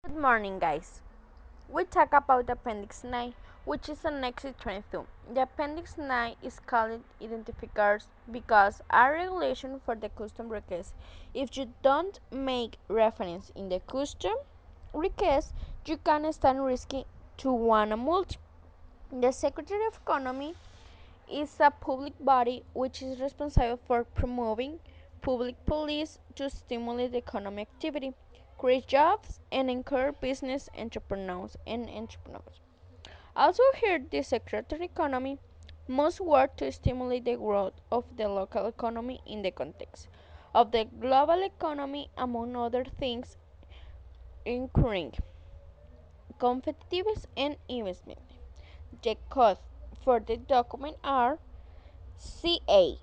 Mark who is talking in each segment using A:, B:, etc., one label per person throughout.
A: Good morning, guys. We talk about Appendix 9, which is an exit 22. The Appendix 9 is called Identificadores because a regulation for the custom request. If you don't make reference in the custom request, you can stand risky to one a multi. The Secretary of Economy is a public body which is responsible for promoting public policy to stimulate economic activity, create jobs, and encourage business entrepreneurs. Also here the Secretary of Economy must work to stimulate the growth of the local economy in the context of the global economy, among other things, including competitiveness and investment. The codes for the document are CA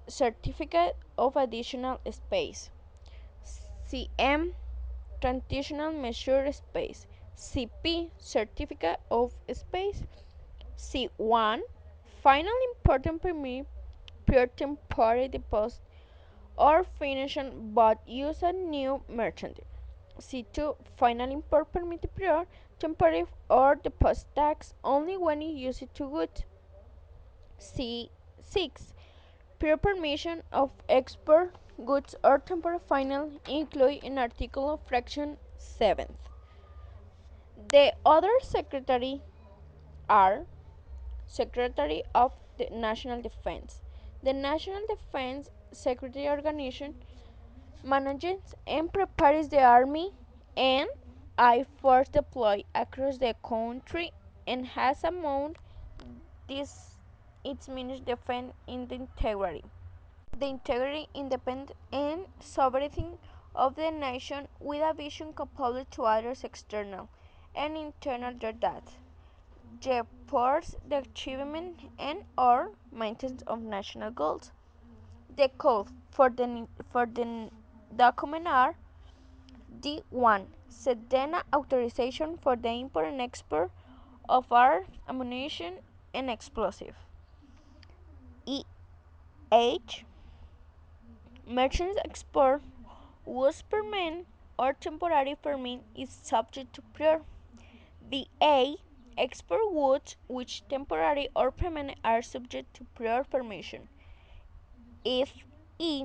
A: Certificate of Additional Space, CM Transitional Measure Space, CP Certificate of Space, C1 Final Important Permit Pure Temporary Deposit or Finishing but use a new merchant. C2 Final Import Permit Pure Temporary or Deposit Tax only when you use it to good. C6 Prior permission of export goods or temporary final included in Article of Fraction 7th. The other secretary are Secretary of the National Defense. The National Defense Secretary Organization manages and prepares the Army and Air Force deployed across the country and has among this its means defend in the integrity, independence, and sovereignty of the nation with a vision capable to address external and internal threats, jeopardize the achievement and or maintenance of national goals. The code for the document are D1 Sedena authorization for the import and export of arms, ammunition, and explosive. EH Merchants export whose permit or temporary permit is subject to prior. The A export goods which temporary or permanent are subject to prior permission. If E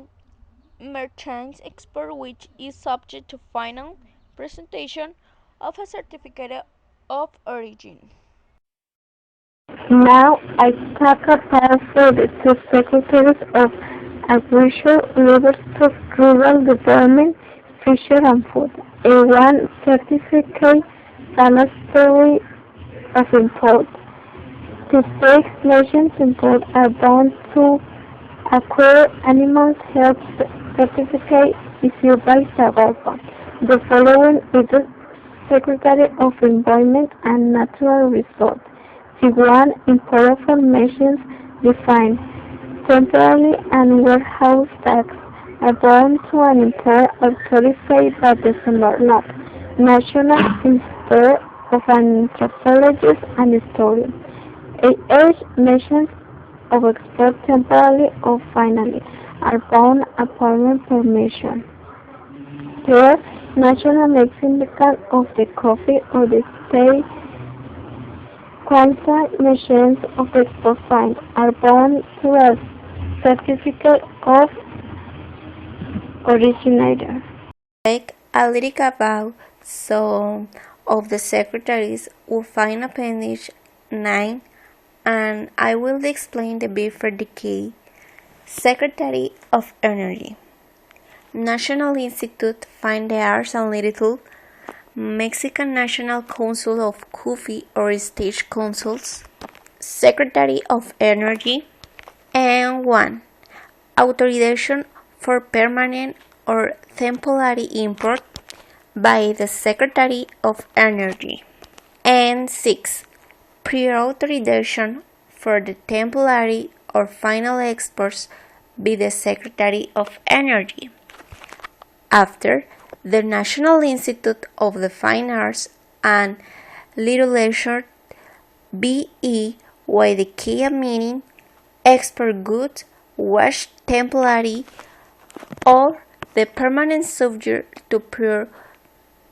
A: merchants export which is subject to final presentation of a certificate of origin.
B: Now I talk about the two secretaries of Agriculture, Livestock, Rural Development, Fisher and Food. A one certificate sanitary of import. The six nations import are bound to acquire animal health certificate issued by SAGOPA. The following is the Secretary of Environment and Natural Resources. C1 Import formations defined temporarily and warehouse tax are bound to an import authorized by the not National Institute of Anthropologist and Historian. Age nations of export temporarily or finally are bound upon permission. Here, national significance of the coffee or the state qualified machines of export fine are bound to a certificate of originator.
C: Take a little about some of the secretaries who find Appendix 9 and I will explain the before decay. Secretary of Energy, National Institute Fine the Arts and Literature, Mexican National Council of Coffee or State Councils, Secretary of Energy, and 1. Authorization for permanent or temporary import by the Secretary of Energy, and 6. Pre-authorization for the temporary or final exports by the Secretary of Energy. After the National Institute of the Fine Arts and Literature BE by the key meaning export goods was temporary or the permanent subject to prior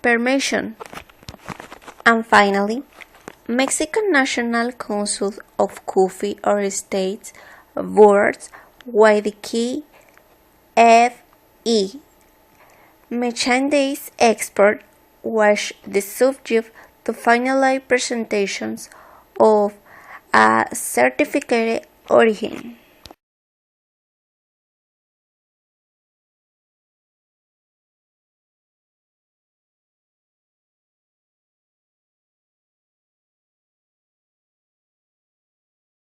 C: permission. And finally, Mexican National Council of Coffee or States Boards why the key FE. Merchandise export was the subject to finalize presentations of a certificate origin.